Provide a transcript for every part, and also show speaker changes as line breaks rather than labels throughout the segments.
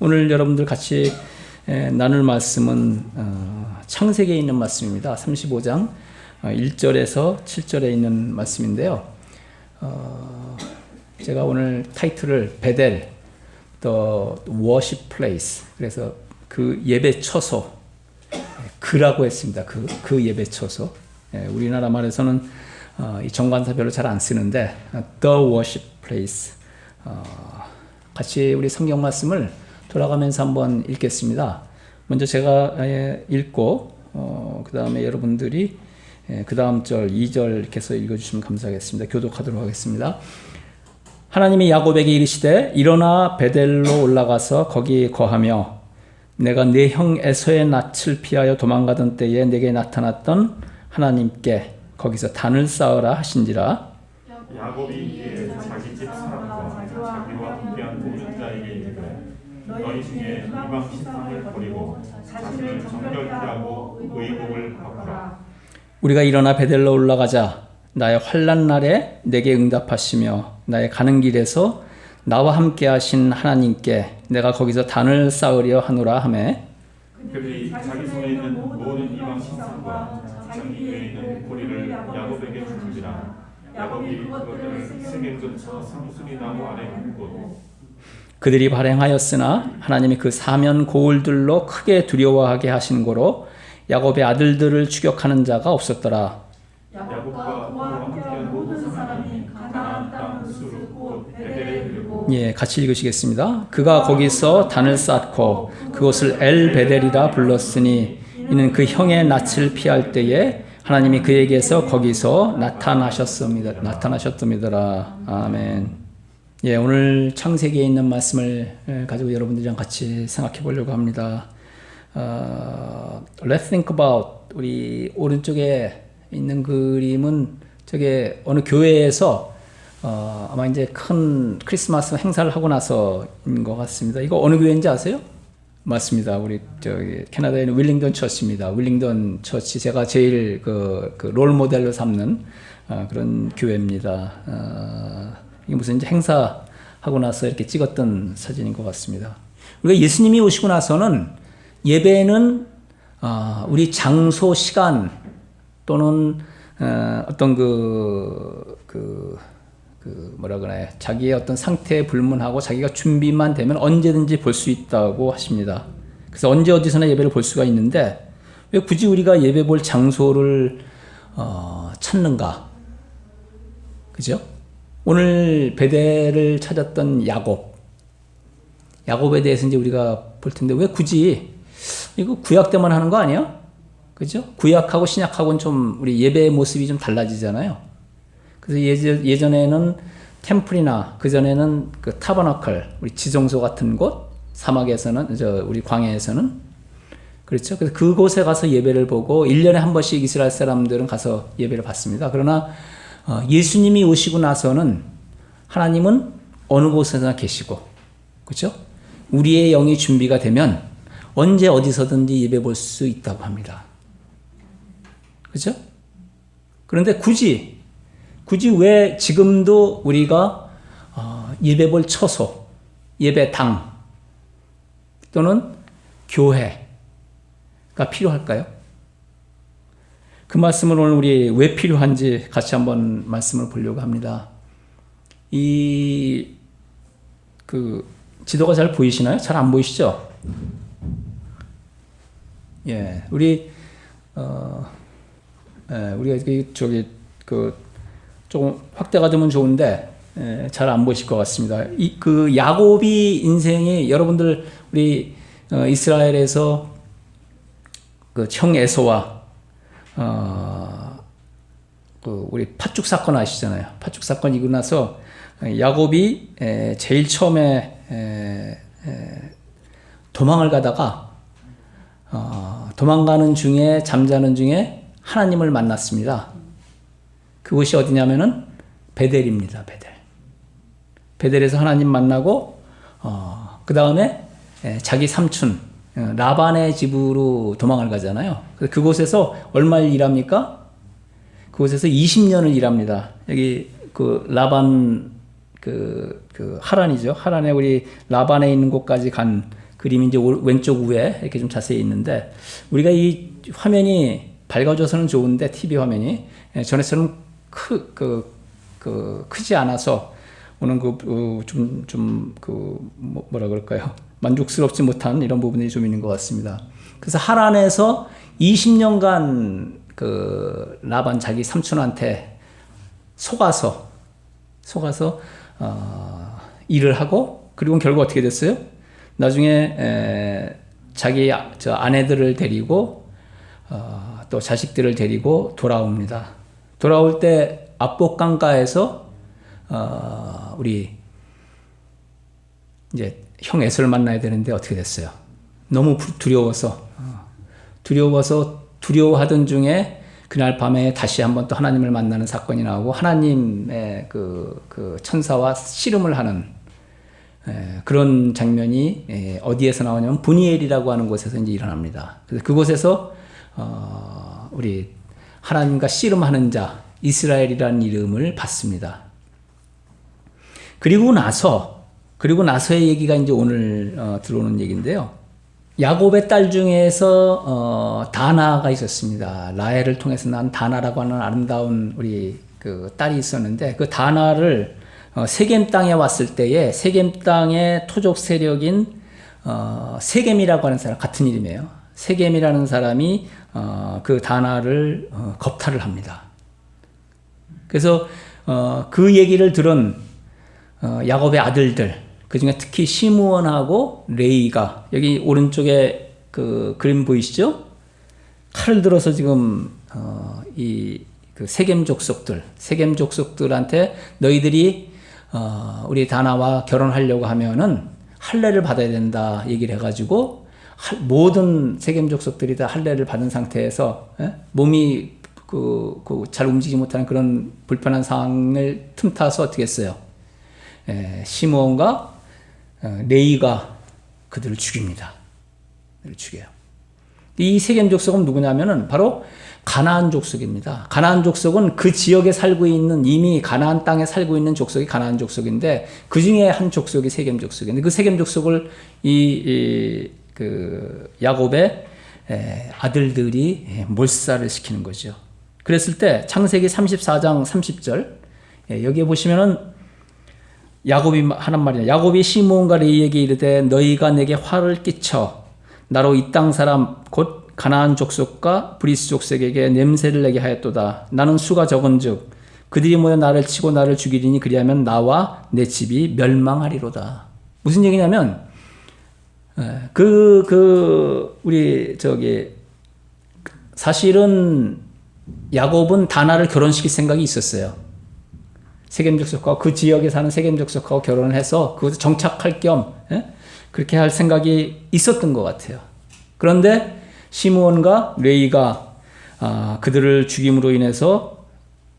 오늘 여러분들 같이 나눌 말씀은 창세기에 있는 말씀입니다. 35장 1절에서 7절에 있는 말씀인데요. 제가 오늘 타이틀을 베델, The Worship Place, 그래서 그 예배 처소, 그라고 했습니다. 그 예배 처소. 우리나라 말에서는 이 정관사 별로 잘 안 쓰는데 The Worship Place. 같이 우리 성경 말씀을 돌아가면서 한번 읽겠습니다. 먼저 제가 읽고 그 다음에 여러분들이 그 다음 절 2절 이렇게 해서 읽어주시면 감사하겠습니다. 교독하도록 하겠습니다. 하나님이 야곱에게 이르시되 일어나 베델로 올라가서 거기 거하며 내가 네 형 에서의 낯을 피하여 도망가던 때에 내게 나타났던 하나님께 거기서 단을 쌓으라 하신지라.
야곱이 이에 자기 집 사람과 자기와 함께한 모든 자에게 이르되 너희 중에 이방 신상을 버리고 자신을 정결케 하고 의복을 바꾸라.
우리가 일어나 베델로 올라가자. 나의 환난 날에 내게 응답하시며 나의 가는 길에서 나와 함께 하신 하나님께 내가 거기서 단을 쌓으려 하노라 하매
그들이 자기 손에 있는 모든 이방 신상과 자기 위에 있는 고리를 야곱에게 주니라. 야곱이 그것들을 세겜 근처 상수리 나무 아래 묻고
그들이 발행하였으나 하나님이 그 사면 고울들로 크게 두려워하게 하신 고로 야곱의 아들들을 추격하는 자가 없었더라.
야곱과 그와 함께한 모든 사람이 가나안 땅 수르 곧 베델에 이르고
같이 읽으시겠습니다. 그가 거기서 단을 쌓고 그곳을 엘 베델이라 불렀으니 이는 그 형의 낯을 피할 때에 하나님이 그에게서 거기서 나타나셨습니다. 아멘. 오늘 창세기에 있는 말씀을 가지고 여러분들이랑 같이 생각해 보려고 합니다. Let's think about, 우리 오른쪽에 있는 그림은 저게 어느 교회에서 아마 이제 큰 크리스마스 행사를 하고 나서인 것 같습니다. 이거 어느 교회인지 아세요? 맞습니다. 우리 저기 캐나다에 있는 윌링던 처치입니다. 윌링던 처치, 제가 제일 그 롤 모델로 삼는 그런 교회입니다. 이게 무슨 이제 행사하고 나서 이렇게 찍었던 사진인 것 같습니다. 우리가 예수님이 오시고 나서는 예배는 우리 장소, 시간 또는 어떤 뭐라 그래, 자기의 어떤 상태에 불문하고 자기가 준비만 되면 언제든지 볼 수 있다고 하십니다. 그래서 언제 어디서나 예배를 볼 수가 있는데 왜 굳이 우리가 예배 볼 장소를 찾는가? 그죠? 오늘 베델을 찾았던 야곱에 대해서 이제 우리가 볼 텐데 왜 굳이 이거 구약 때만 하는 거 아니야? 그죠? 구약하고 신약하고는 좀 우리 예배의 모습이 좀 달라지잖아요. 그래서 예전에는 템플이나 그전에는 그 타버너클, 우리 지성소 같은 곳, 사막에서는, 우리 광야에서는, 그렇죠? 그래서 그곳에 가서 예배를 보고 1년에 한 번씩 이스라엘 사람들은 가서 예배를 받습니다. 그러나 예수님이 오시고 나서는 하나님은 어느 곳에나 계시고, 그렇죠? 우리의 영이 준비가 되면 언제 어디서든지 예배 볼 수 있다고 합니다. 그렇죠? 그런데 굳이 왜 지금도 우리가 예배 볼 처소, 예배당 또는 교회가 필요할까요? 그 말씀을 오늘 우리 왜 필요한지 같이 한번 말씀을 보려고 합니다. 지도가 잘 보이시나요? 잘 안 보이시죠? 우리가 조금 확대가 되면 좋은데 잘 안 보이실 것 같습니다. 야곱이 인생이, 여러분들 우리 이스라엘에서 그 형 에서와 우리 팥죽 사건 아시잖아요. 팥죽 사건 이고 나서 야곱이 제일 처음에 도망을 가다가 도망가는 중에, 잠자는 중에 하나님을 만났습니다. 그곳이 어디냐면은 베델입니다. 베델에서 하나님 만나고 그 다음에 자기 삼촌 라반의 집으로 도망을 가잖아요. 그래서 그곳에서 얼마를 일합니까? 그곳에서 20년을 일합니다. 여기 그 라반 그 하란이죠. 하란에 우리 라반에 있는 곳까지 간 그림이 이제 왼쪽 위에 이렇게 좀 자세히 있는데, 우리가 이 화면이 밝아져서는 좋은데, TV 화면이 전에처럼 크지 않아서 오는 뭐라 그럴까요? 만족스럽지 못한 이런 부분이 좀 있는 것 같습니다. 그래서 하란에서 20년간 라반 자기 삼촌한테 속아서 일을 하고, 그리고 결국 어떻게 됐어요? 나중에 자기 아내들을 데리고 또 자식들을 데리고 돌아옵니다. 돌아올 때 압봇강가에서 우리 이제 형 에서를 만나야 되는데 어떻게 됐어요? 너무 두려워하던 중에 그날 밤에 다시 한번 또 하나님을 만나는 사건이 나오고, 하나님의 그 천사와 씨름을 하는 그런 장면이 어디에서 나오냐면 분이엘이라고 하는 곳에서 이제 일어납니다. 그래서 그곳에서 우리 하나님과 씨름하는 자 이스라엘이라는 이름을 받습니다. 그리고 나서의 얘기가 이제 오늘 들어오는 얘기인데요. 야곱의 딸 중에서 다나가 있었습니다. 라헬을 통해서 난 다나라고 하는 아름다운 우리 그 딸이 있었는데, 그 다나를 세겜 땅에 왔을 때에 세겜 땅의 토족 세력인 세겜이라고 하는 사람, 같은 이름이에요. 세겜이라는 사람이 그 다나를 겁탈을 합니다. 그래서 그 얘기를 들은 야곱의 아들들, 그 중에 특히 시므온하고 레이가, 여기 오른쪽에 그 그림 보이시죠? 칼을 들어서 지금 그 세겜 족속들한테 너희들이 우리 다나와 결혼하려고 하면은 할례를 받아야 된다 얘기를 해가지고, 모든 세겜 족속들이 다 할례를 받은 상태에서 몸이 잘 움직이지 못하는 그런 불편한 상황을 틈타서 어떻게 했어요? 시므온과 레이가 그들을 죽입니다. 죽여요. 이 세겜 족속은 누구냐면은 바로 가나안 족속입니다. 가나안 족속은 그 지역에 살고 있는, 이미 가나안 땅에 살고 있는 족속이 가나안 족속인데, 그 중에 한 족속이 세겜 족속인데, 그 세겜 족속을 그 야곱의 아들들이 몰살을 시키는 거죠. 그랬을 때 창세기 34장 30절 여기에 보시면은 야곱이 하는 말이야. 야곱이 시므온과 레이에게 이르되 너희가 내게 화를 끼쳐 나로 이 땅 사람 곧 가나안 족속과 브리스 족속에게 냄새를 내게 하였도다. 나는 수가 적은즉 그들이 모여 나를 치고 나를 죽이리니 그리하면 나와 내 집이 멸망하리로다. 무슨 얘기냐면 우리 사실은 야곱은 다나를 결혼시킬 생각이 있었어요. 세겜 족속과 그 지역에 사는 세겜 족속하고 결혼을 해서 그곳에 정착할 겸 그렇게 할 생각이 있었던 것 같아요. 그런데 시므온과 레이가 그들을 죽임으로 인해서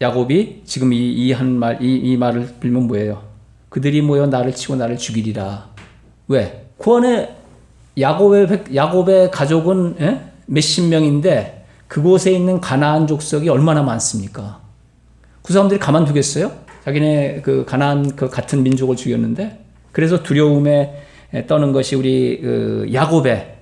야곱이 지금 이 말을 빌면 뭐예요? 그들이 모여 나를 치고 나를 죽이리라. 왜? 구원의 야곱의 가족은 몇십 명인데 그곳에 있는 가나안 족속이 얼마나 많습니까? 그 사람들이 가만두겠어요? 자기네 그 가나안 그 같은 민족을 죽였는데. 그래서 두려움에 떠는 것이 우리 야곱의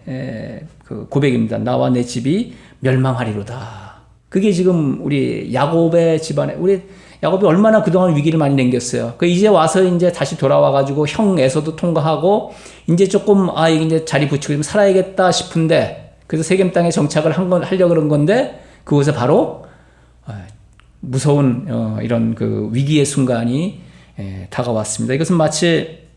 그 고백입니다. 나와 내 집이 멸망하리로다. 그게 지금 우리 야곱의 집안에, 우리 야곱이 얼마나 그동안 위기를 많이 남겼어요. 이제 와서 이제 다시 돌아와가지고 형 에서도 통과하고 이제 조금 이제 자리 붙이고 좀 살아야겠다 싶은데, 그래서 세겜 땅에 정착을 하려고 그런 건데 그곳에 바로 무서운 이런 그 위기의 순간이 다가왔습니다. 이것은 마치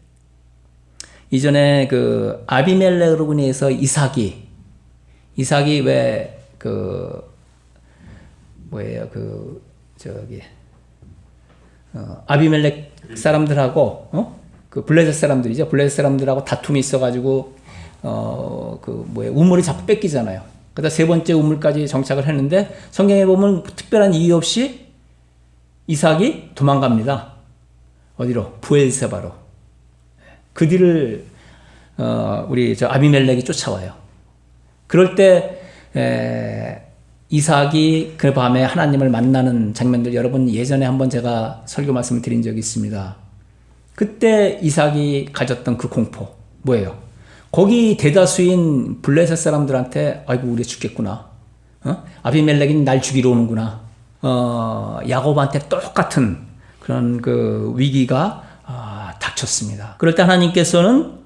이전에 그 아비멜렉으로 인해서 이삭이 왜 아비멜렉 사람들하고 그 블레셋 사람들이죠. 블레셋 사람들하고 다툼이 있어가지고 우물을 자꾸 뺏기잖아요. 그러다 세 번째 우물까지 정착을 했는데 성경에 보면 특별한 이유 없이 이삭이 도망갑니다. 어디로? 브엘세바로. 그 뒤를 우리 아비멜렉이 쫓아와요. 그럴 때 이삭이 그 밤에 하나님을 만나는 장면들, 여러분 예전에 한번 제가 설교 말씀을 드린 적이 있습니다. 그때 이삭이 가졌던 그 공포 뭐예요? 거기 대다수인 블레셋 사람들한테 아이고 우리 죽겠구나. 아비멜렉이 날 죽이러 오는구나. 야곱한테 똑같은 그런 그 위기가 닥쳤습니다. 그럴 때 하나님께서는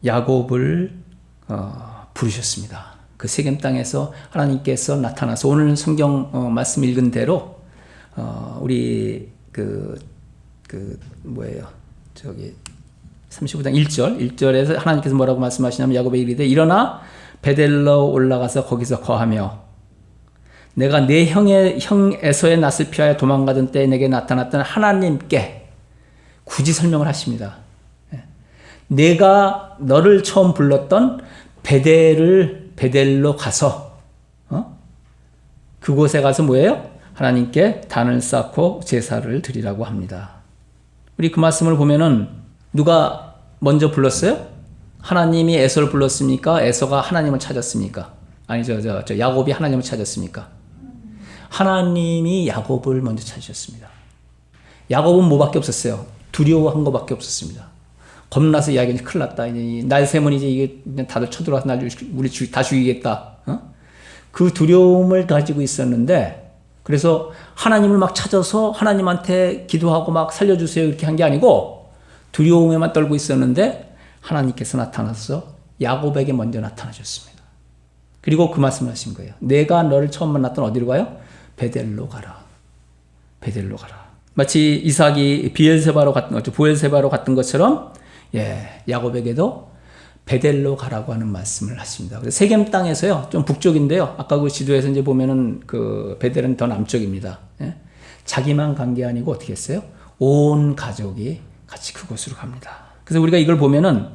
야곱을 부르셨습니다. 그 세겜 땅에서 하나님께서 나타나서 오늘 성경 말씀 읽은 대로 우리 뭐예요? 저기 35장 1절에서 하나님께서 뭐라고 말씀하시냐면 야곱에게 이르되 일어나 베델로 올라가서 거기서 거하며 내가 내 형 에서의 낯을 피하여 도망가던 때에 내게 나타났던 하나님께 굳이 설명을 하십니다. 내가 너를 처음 불렀던 베델로 가서 그곳에 가서 뭐예요? 하나님께 단을 쌓고 제사를 드리라고 합니다. 우리 그 말씀을 보면은 누가 먼저 불렀어요? 하나님이 에서를 불렀습니까? 에서가 하나님을 찾았습니까? 아니 저 야곱이 하나님을 찾았습니까? 하나님이 야곱을 먼저 찾으셨습니다. 야곱은 뭐밖에 없었어요? 두려워한 것밖에 없었습니다. 겁나서 야곱이 큰일 났다. 이제 날 새면 이제 이게 다들 쳐들어와서 우리 다 죽이겠다. 그 두려움을 가지고 있었는데 그래서 하나님을 막 찾아서 하나님한테 기도하고 막 살려주세요 이렇게 한 게 아니고 두려움에만 떨고 있었는데 하나님께서 나타나서 야곱에게 먼저 나타나셨습니다. 그리고 그 말씀을 하신 거예요. 내가 너를 처음 만났던 어디로 가요? 베델로 가라. 베델로 가라. 마치 이삭이 보엘세바로 갔던 것처럼 야곱에게도 베델로 가라고 하는 말씀을 하십니다. 그래서 세겜 땅에서요, 좀 북쪽인데요. 아까 그 지도에서 이제 보면은 그 베델은 더 남쪽입니다. 자기만 간 게 아니고 어떻게 했어요? 온 가족이 같이 그곳으로 갑니다. 그래서 우리가 이걸 보면은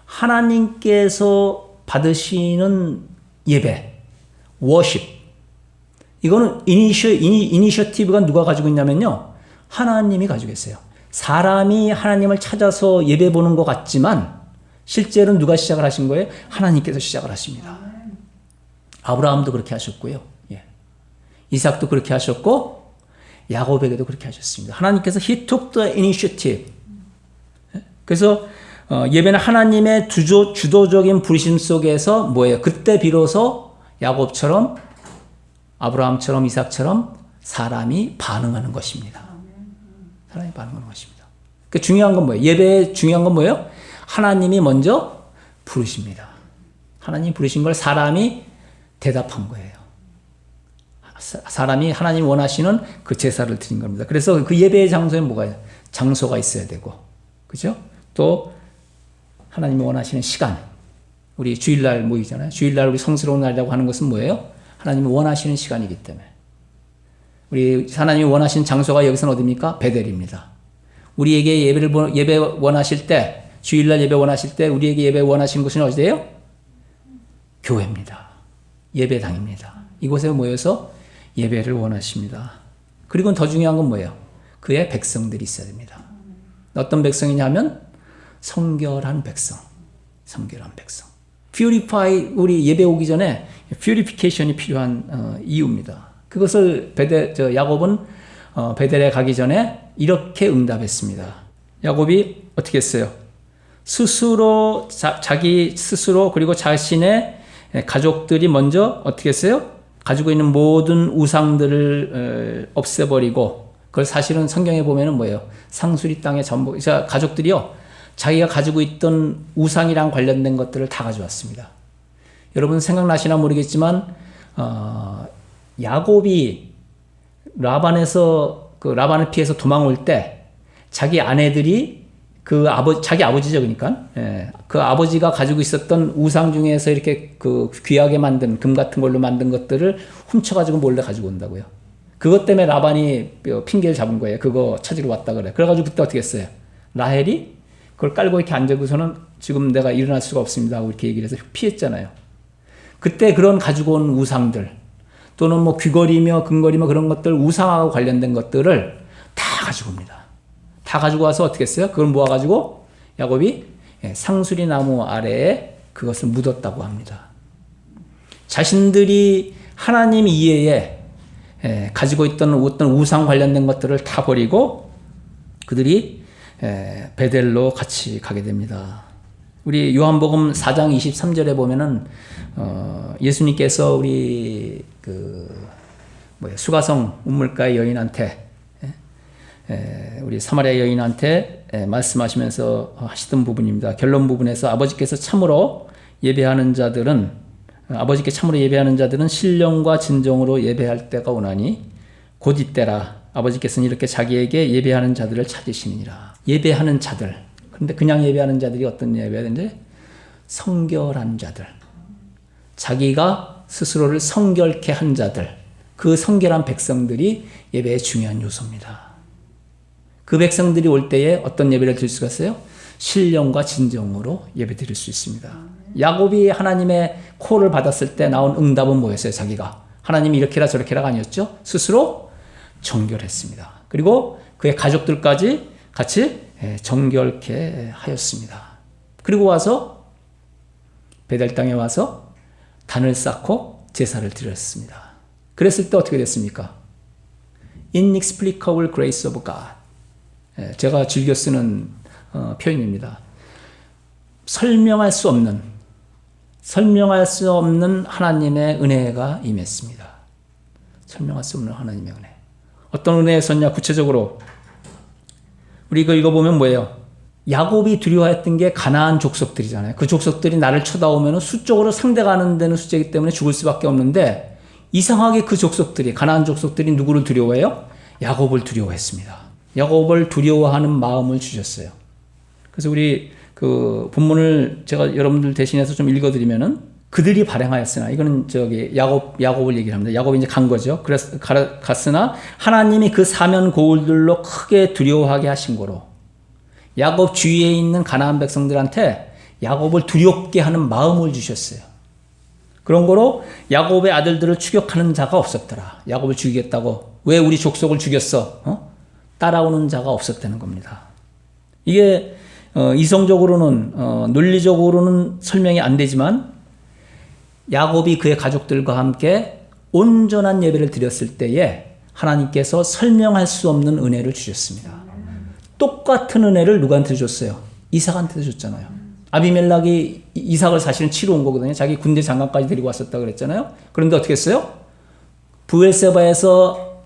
하나님께서 받으시는 예배, 워십. 이거는 이니셔티브가 누가 가지고 있냐면요. 하나님이 가지고 있어요. 사람이 하나님을 찾아서 예배 보는 것 같지만 실제로는 누가 시작을 하신 거예요? 하나님께서 시작을 하십니다. 아브라함도 그렇게 하셨고요. 이삭도 그렇게 하셨고 야곱에게도 그렇게 하셨습니다. 하나님께서 He took the initiative. 그래서 예배는 하나님의 주도적인 부르심 속에서 뭐예요? 그때 비로소 야곱처럼 아브라함처럼 이삭처럼 사람이 반응하는 것입니다. 사람이 반응하는 것입니다. 그 중요한 건 뭐예요? 예배의 중요한 건 뭐예요? 하나님이 먼저 부르십니다. 하나님이 부르신 걸 사람이 대답한 거예요. 사람이 하나님이 원하시는 그 제사를 드린 겁니다. 그래서 그 예배의 장소에 뭐가 장소가 있어야 되고, 그죠? 또 하나님이 원하시는 시간. 우리 주일날 모이잖아요. 주일날 우리 성스러운 날이라고 하는 것은 뭐예요? 하나님이 원하시는 시간이기 때문에. 우리 하나님이 원하시는 장소가 여기서는 어디입니까? 베델입니다. 우리에게 예배 원하실 때, 주일날 예배 원하실 때 우리에게 예배 원하시는 곳은 어디예요? 교회입니다. 예배당입니다. 이곳에 모여서 예배를 원하십니다. 그리고 더 중요한 건 뭐예요? 그의 백성들이 있어야 됩니다. 어떤 백성이냐면 성결한 백성. 성결한 백성. Purify, 우리 예배 오기 전에 Purification이 필요한 이유입니다. 그것을 야곱은 베델에 가기 전에 이렇게 응답했습니다. 야곱이 어떻게 했어요? 스스로 자기 스스로 그리고 자신의 가족들이 먼저 어떻게 했어요? 가지고 있는 모든 우상들을 없애버리고 그걸 사실은 성경에 보면은 뭐예요? 상수리 땅의 전부 가족들이요 자기가 가지고 있던 우상이랑 관련된 것들을 다 가져왔습니다. 여러분 생각나시나 모르겠지만 야곱이 라반을 피해서 도망올 때 자기 아내들이 자기 아버지죠, 그러니까. 그 아버지가 가지고 있었던 우상 중에서 이렇게 그 귀하게 만든 금 같은 걸로 만든 것들을 훔쳐가지고 몰래 가지고 온다고요. 그것 때문에 라반이 핑계를 잡은 거예요. 그거 찾으러 왔다 그래. 그래가지고 그때 어떻게 했어요? 라헬이 그걸 깔고 이렇게 앉아고서는 지금 내가 일어날 수가 없습니다 하고 이렇게 얘기를 해서 피했잖아요. 그때 그런 가지고 온 우상들 또는 뭐 귀걸이며 금걸이며 그런 것들 우상하고 관련된 것들을 다 가지고 옵니다. 다 가지고 와서 어떻게 했어요? 그걸 모아가지고 야곱이 상수리 나무 아래에 그것을 묻었다고 합니다. 자신들이 하나님 이외에 가지고 있던 어떤 우상 관련된 것들을 다 버리고 그들이 베델로 같이 가게 됩니다. 우리 요한복음 4장 23절에 보면은 예수님께서 우리 수가성 우물가의 여인한테 우리 사마리아 여인한테 말씀하시면서 하시던 부분입니다. 결론 부분에서 아버지께 참으로 예배하는 자들은 신령과 진정으로 예배할 때가 오나니 곧 이때라. 아버지께서는 이렇게 자기에게 예배하는 자들을 찾으시느니라. 예배하는 자들. 그런데 그냥 예배하는 자들이 어떤 예배인데 성결한 자들. 자기가 스스로를 성결케 한 자들. 그 성결한 백성들이 예배의 중요한 요소입니다. 그 백성들이 올 때에 어떤 예배를 드릴 수가 있어요? 신령과 진정으로 예배 드릴 수 있습니다. 야곱이 하나님의 콜을 받았을 때 나온 응답은 뭐였어요? 자기가 하나님이 이렇게라 저렇게라가 아니었죠. 스스로 정결했습니다. 그리고 그의 가족들까지 같이 정결케 하였습니다. 그리고 와서 베델 땅에 와서 단을 쌓고 제사를 드렸습니다. 그랬을 때 어떻게 됐습니까? Inexplicable grace of God. 제가 즐겨 쓰는 표현입니다. 설명할 수 없는 하나님의 은혜가 임했습니다. 설명할 수 없는 하나님의 은혜. 어떤 은혜였었냐? 구체적으로 우리 이거 읽어보면 뭐예요? 야곱이 두려워했던 게 가나안 족속들이잖아요. 그 족속들이 나를 쳐다오면 수적으로 상대가 안 되는 숫자이기 때문에 죽을 수밖에 없는데 이상하게 그 족속들이 가나안 족속들이 누구를 두려워해요? 야곱을 두려워했습니다. 야곱을 두려워하는 마음을 주셨어요. 그래서 우리 그 본문을 제가 여러분들 대신해서 좀 읽어드리면은 그들이 발행하였으나 이거는 야곱을 얘기를 합니다. 야곱이 이제 간 거죠. 그래서 갔으나 하나님이 그 사면 고울들로 크게 두려워하게 하신 거로 야곱 주위에 있는 가나안 백성들한테 야곱을 두렵게 하는 마음을 주셨어요. 그런 거로 야곱의 아들들을 추격하는 자가 없었더라. 야곱을 죽이겠다고 왜 우리 족속을 죽였어? 따라오는 자가 없었다는 겁니다. 이게 이성적으로는 논리적으로는 설명이 안 되지만 야곱이 그의 가족들과 함께 온전한 예배를 드렸을 때에 하나님께서 설명할 수 없는 은혜를 주셨습니다. 똑같은 은혜를 누구한테 줬어요? 이삭한테 줬잖아요. 아비멜렉이 이삭을 사실은 치러 온 거거든요. 자기 군대 장관까지 데리고 왔었다고 그랬잖아요. 그런데 어떻게 했어요? 브엘세바에서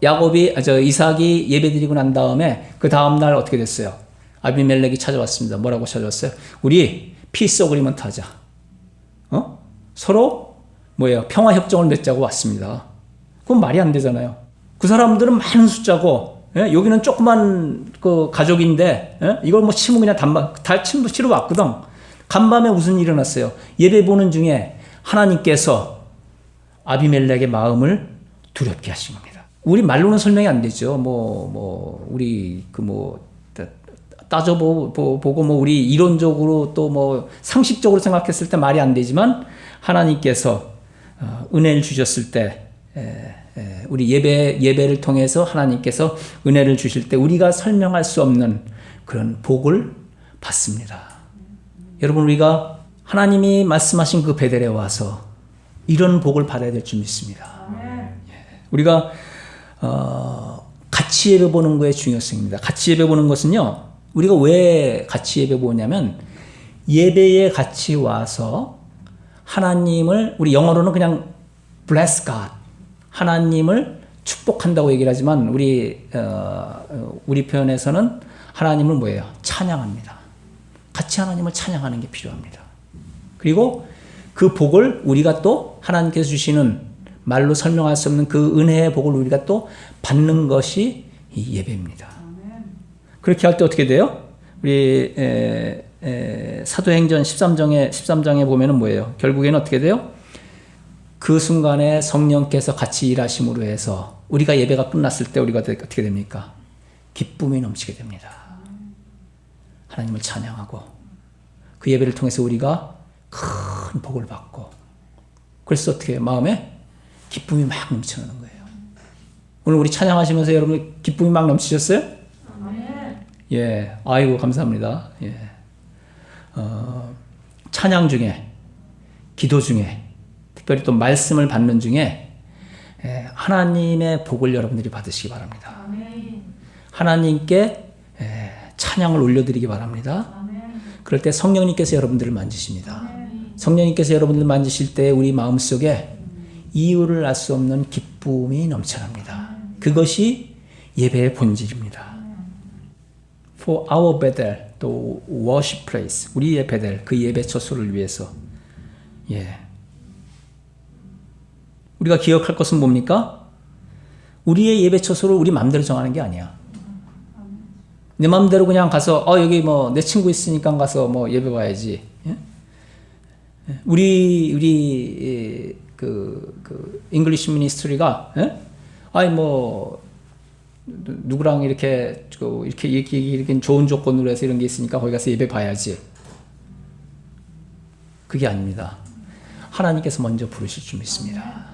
이삭이 예배 드리고 난 다음에 그 다음날 어떻게 됐어요? 아비멜렉이 찾아왔습니다. 뭐라고 찾아왔어요? 우리 피스 어그리먼트 하자. 서로 평화 협정을 맺자고 왔습니다. 그건 말이 안 되잖아요. 그 사람들은 많은 숫자고 여기는 조그만 그 가족인데 이걸 치면 그냥 다 치러 왔거든. 간밤에 무슨 일이 일어났어요? 예배 보는 중에 하나님께서 아비멜렉의 마음을 두렵게 하신 겁니다. 우리 말로는 설명이 안 되죠. 우리 따져보고 우리 이론적으로 또 상식적으로 생각했을 때 말이 안 되지만 하나님께서 은혜를 주셨을 때 우리 예배를 통해서 하나님께서 은혜를 주실 때 우리가 설명할 수 없는 그런 복을 받습니다. 여러분 우리가 하나님이 말씀하신 그 베델에 와서 이런 복을 받아야 될 줄 믿습니다. 우리가 같이 예배 보는 거의 중요성입니다. 같이 예배 보는 것은요. 우리가 왜 같이 예배 보냐면 예배에 같이 와서 하나님을 우리 영어로는 그냥 bless God 하나님을 축복한다고 얘기를 하지만 우리 표현에서는 하나님을 뭐예요? 찬양합니다. 같이 하나님을 찬양하는 게 필요합니다. 그리고 그 복을 우리가 또 하나님께서 주시는 말로 설명할 수 없는 그 은혜의 복을 우리가 또 받는 것이 이 예배입니다. 그렇게 할 때 어떻게 돼요? 우리 사도행전 13장에 보면은 뭐예요? 결국에는 어떻게 돼요? 그 순간에 성령께서 같이 일하심으로 해서 우리가 예배가 끝났을 때 우리가 어떻게 됩니까? 기쁨이 넘치게 됩니다. 하나님을 찬양하고 그 예배를 통해서 우리가 큰 복을 받고 그래서 어떻게 해요? 마음에 기쁨이 막 넘치는 거예요. 오늘 우리 찬양하시면서 여러분 기쁨이 막 넘치셨어요? 예, 아이고 감사합니다. 예. 찬양 중에, 기도 중에, 특별히 또 말씀을 받는 중에 하나님의 복을 여러분들이 받으시기 바랍니다. 하나님께 찬양을 올려드리기 바랍니다. 그럴 때 성령님께서 여러분들을 만지십니다. 성령님께서 여러분들을 만지실 때 우리 마음속에 이유를 알 수 없는 기쁨이 넘쳐납니다. 그것이 예배의 본질입니다. For our Bethel, 또 worship place, 우리의 베델, 그 예배 처소를 위해서. 예. 우리가 기억할 것은 뭡니까? 우리의 예배 처소를 우리 마음대로 정하는 게 아니야. 내 마음대로 그냥 가서 여기 뭐 내 친구 있으니까 가서 뭐 예배 봐야지. 예? 우리 잉글리시 미니스트리가 뭐 누구랑 이렇게 좋은 조건으로 해서 이런 게 있으니까 거기 가서 예배 봐야지. 그게 아닙니다. 하나님께서 먼저 부르실 줄 믿습니다.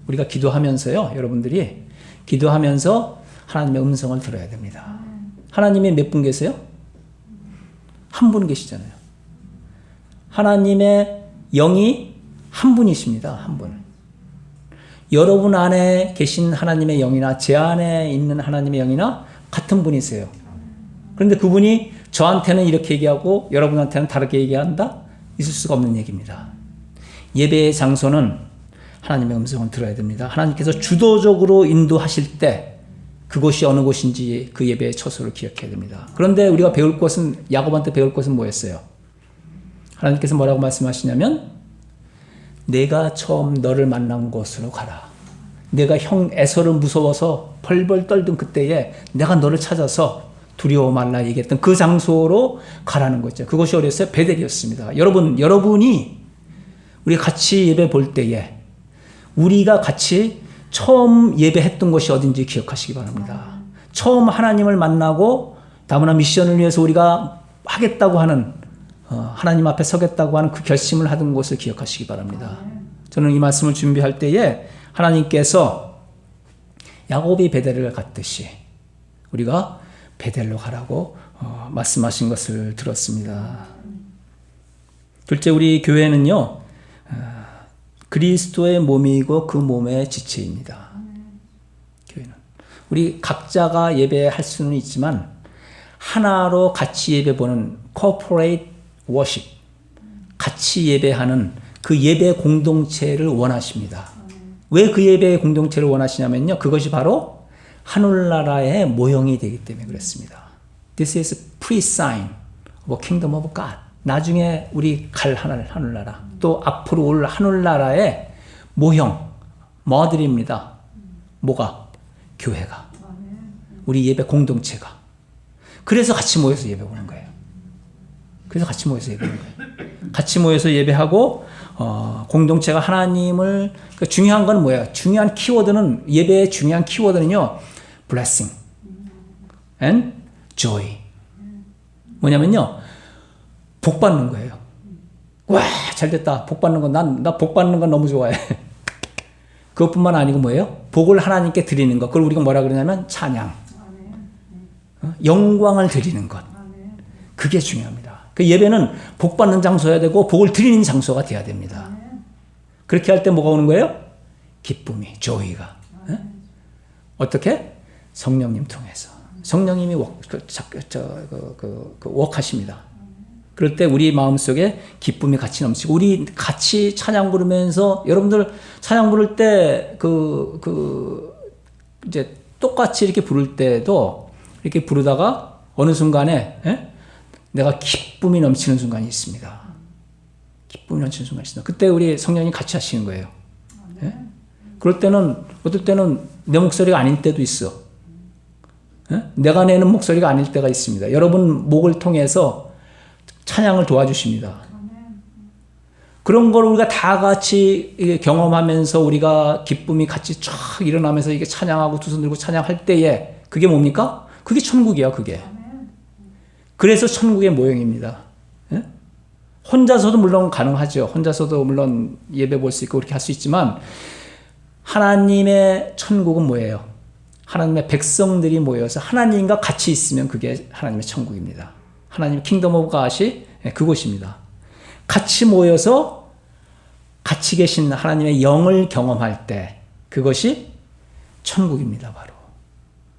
우리가 기도하면서요, 여러분들이 기도하면서 하나님의 음성을 들어야 됩니다. 하나님이 몇 분 계세요? 한 분 계시잖아요. 하나님의 영이 한 분이십니다. 한 분. 여러분 안에 계신 하나님의 영이나 제 안에 있는 하나님의 영이나 같은 분이세요. 그런데 그분이 저한테는 이렇게 얘기하고 여러분한테는 다르게 얘기한다? 있을 수가 없는 얘기입니다. 예배의 장소는 하나님의 음성을 들어야 됩니다. 하나님께서 주도적으로 인도하실 때 그곳이 어느 곳인지 그 예배의 처소를 기억해야 됩니다. 그런데 우리가 배울 것은, 야곱한테 배울 것은 뭐였어요? 하나님께서 뭐라고 말씀하시냐면 내가 처음 너를 만난 곳으로 가라. 내가 형 에서를 무서워서 벌벌 떨던 그때에 내가 너를 찾아서 두려워 말라 얘기했던 그 장소로 가라는 거죠. 그것이 어디였어요? 베델이었습니다. 여러분이 우리 같이 예배 볼 때에 우리가 같이 처음 예배했던 곳이 어딘지 기억하시기 바랍니다. 처음 하나님을 만나고 다문화 미션을 위해서 우리가 하겠다고 하는 하나님 앞에 서겠다고 하는 그 결심을 하던 곳을 기억하시기 바랍니다. 저는 이 말씀을 준비할 때에 하나님께서 야곱이 베델을 갔듯이 우리가 베델로 가라고 말씀하신 것을 들었습니다. 둘째, 우리 교회는요, 그리스도의 몸이고 그 몸의 지체입니다. 교회는 우리 각자가 예배할 수는 있지만 하나로 같이 예배 보는 corporate worship, 같이 예배하는 그 예배 공동체를 원하십니다. 왜 그 예배 공동체를 원하시냐면요, 그것이 바로 하늘나라의 모형이 되기 때문에 그렇습니다. This is pre-sign of kingdom of God. 나중에 우리 갈 하늘나라, 또 앞으로 올 하늘나라의 모형, 모델입니다. 뭐가? 교회가. 우리 예배 공동체가. 그래서 같이 모여서 예배 보는 거예요. 같이 모여서 예배하고 공동체가 하나님을, 중요한 건 뭐예요? 중요한 키워드는, 예배의 중요한 키워드는요, blessing and joy. 뭐냐면요, 복 받는 거예요. 와, 잘 됐다. 복 받는 거, 나 복 받는 건 너무 좋아해. 그것뿐만 아니고 뭐예요? 복을 하나님께 드리는 것. 그걸 우리가 뭐라 그러냐면 찬양. 영광을 드리는 것. 그게 중요합니다. 그 예배는 복 받는 장소여야 되고 복을 드리는 장소가 돼야 됩니다. 그렇게 할 때 뭐가 오는 거예요? 기쁨이, joy가. 어떻게? 성령님 통해서. 성령님이 웍하십니다. 그럴 때 우리 마음속에 기쁨이 같이 넘치고, 우리 같이 찬양 부르면서, 여러분들 찬양 부를 때 이제 똑같이 이렇게 부를 때도 이렇게 부르다가 어느 순간에 내가 기쁨이 넘치는 순간이 있습니다. 기쁨이 넘치는 순간이 있습니다. 그때 우리 성령님 같이 하시는 거예요. 그럴 때는, 어떨 때는 내 목소리가 아닐 때도 있어. 내가 내는 목소리가 아닐 때가 있습니다. 여러분 목을 통해서 찬양을 도와주십니다. 그런 걸 우리가 다 같이 경험하면서 우리가 기쁨이 같이 쫙 일어나면서 이게 찬양하고 두 손 들고 찬양할 때에 그게 뭡니까? 그게 천국이야, 그게. 그래서 천국의 모형입니다. 혼자서도 물론 가능하죠. 혼자서도 물론 예배 볼 수 있고 그렇게 할 수 있지만, 하나님의 천국은 뭐예요? 하나님의 백성들이 모여서 하나님과 같이 있으면 그게 하나님의 천국입니다. 하나님의 킹덤 오브 갓이 그곳입니다. 같이 모여서 같이 계신 하나님의 영을 경험할 때 그것이 천국입니다, 바로.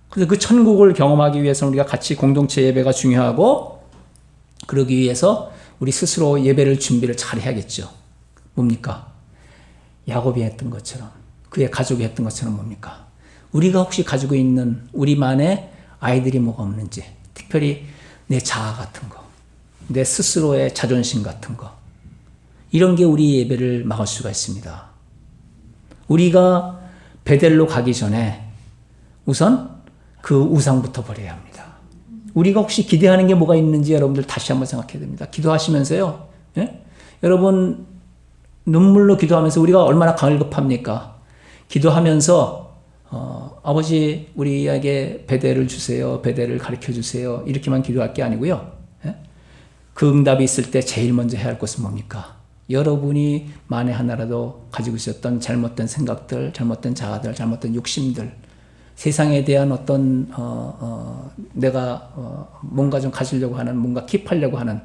그래서 그 천국을 경험하기 위해서는 우리가 같이 공동체 예배가 중요하고, 그러기 위해서 우리 스스로 예배를 준비를 잘 해야겠죠. 뭡니까? 야곱이 했던 것처럼, 그의 가족이 했던 것처럼 뭡니까? 우리가 혹시 가지고 있는 우리만의 아이들이 뭐가 없는지, 특별히 내 자아 같은 거, 내 스스로의 자존심 같은 거, 이런 게 우리 예배를 막을 수가 있습니다. 우리가 베델로 가기 전에 우선 그 우상부터 버려야 합니다. 우리가 혹시 기대하는 게 뭐가 있는지 여러분들 다시 한번 생각해야 됩니다. 기도하시면서요. 예? 여러분 눈물로 기도하면서 우리가 얼마나 갈급합니까? 기도하면서 아버지 우리에게 베델을 주세요. 베델을 가르쳐 주세요. 이렇게만 기도할 게 아니고요. 예? 그 응답이 있을 때 제일 먼저 해야 할 것은 뭡니까? 여러분이 만에 하나라도 가지고 있었던 잘못된 생각들, 잘못된 자아들, 잘못된 욕심들, 세상에 대한 어떤 내가 뭔가 좀 가지려고 하는, 뭔가 킵하려고 하는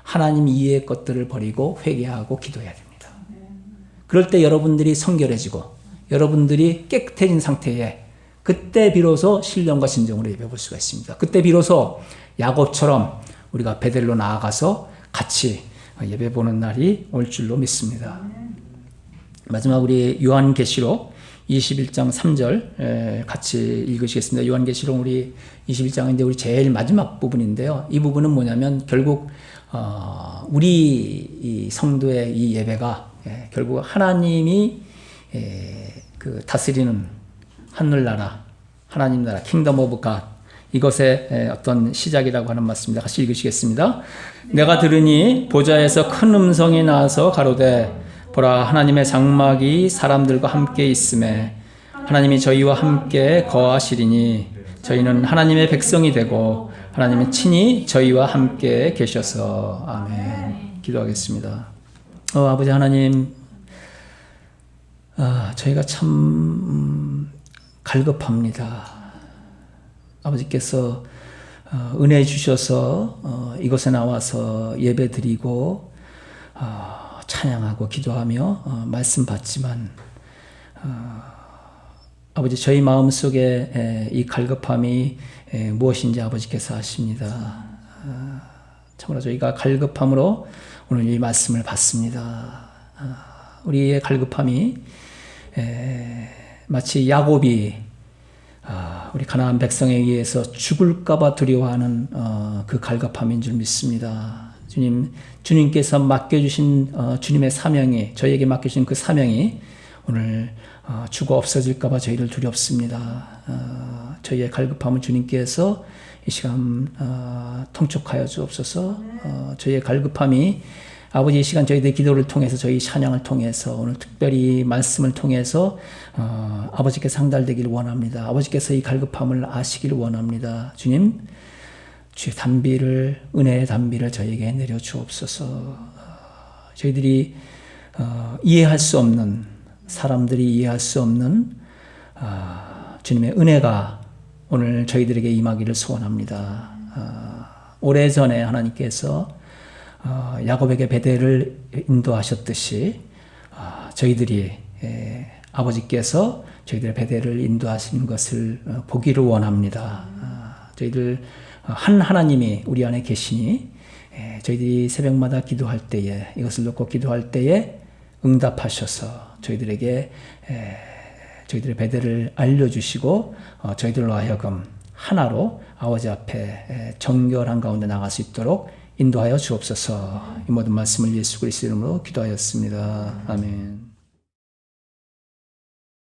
하나님 이외의 것들을 버리고 회개하고 기도해야 됩니다. 그럴 때 여러분들이 성결해지고 여러분들이 깨끗해진 상태에 그때 비로소 신령과 진정으로 예배볼 수가 있습니다. 그때 비로소 야곱처럼 우리가 베델로 나아가서 같이 예배 보는 날이 올 줄로 믿습니다. 마지막 우리 요한계시록 21장 3절 같이 읽으시겠습니다. 요한계시록 우리 21장인데 우리 제일 마지막 부분인데요. 이 부분은 뭐냐면 결국 우리 이 성도의 이 예배가 결국 하나님이 그 다스리는 하늘나라, 하나님 나라, 킹덤 오브 갓, 이것의 어떤 시작이라고 하는 말씀입니다. 같이 읽으시겠습니다. 내가 들으니 보좌에서 큰 음성이 나와서 가로되 보라 하나님의 장막이 사람들과 함께 있음에 하나님이 저희와 함께 거하시리니 저희는 하나님의 백성이 되고 하나님은 친히 저희와 함께 계셔서 아멘. 기도하겠습니다. 아버지 하나님, 저희가 참 갈급합니다. 아버지께서 은혜 주셔서 이곳에 나와서 예배 드리고 찬양하고 기도하며 말씀 받지만 아버지 저희 마음속에 이 갈급함이 무엇인지 아버지께서 아십니다. 참으로 저희가 갈급함으로 오늘 이 말씀을 받습니다. 우리의 갈급함이 마치 야곱이 우리 가나안 백성에 의해서 죽을까봐 두려워하는 그 갈급함인 줄 믿습니다. 주님께서 맡겨주신 주님의 사명이, 저희에게 맡겨주신 그 사명이 오늘 죽어 없어질까봐 저희를 두렵습니다. 저희의 갈급함을 주님께서 이 시간 통촉하여 주옵소서. 저희의 갈급함이 아버지 이 시간 저희들 기도를 통해서 저희 찬양을 통해서 오늘 특별히 말씀을 통해서 아버지께서 상달되기를 원합니다. 아버지께서 이 갈급함을 아시기를 원합니다. 주님 주의 단비를, 은혜의 단비를 저에게 내려주옵소서. 저희들이 이해할 수 없는, 사람들이 이해할 수 없는 주님의 은혜가 오늘 저희들에게 임하기를 소원합니다. 오래전에 하나님께서 야곱에게 베델을 인도하셨듯이 저희들이 아버지께서 저희들의 베델을 인도하신 것을 보기를 원합니다. 저희들 한 하나님이 우리 안에 계시니 저희들이 새벽마다 기도할 때에, 이것을 놓고 기도할 때에 응답하셔서 저희들에게 저희들의 베델을 알려주시고 저희들로 하여금 하나로 아버지 앞에 정결한 가운데 나갈 수 있도록 인도하여 주옵소서. 이 모든 말씀을 예수 그리스도 이름으로 기도하였습니다. 아멘.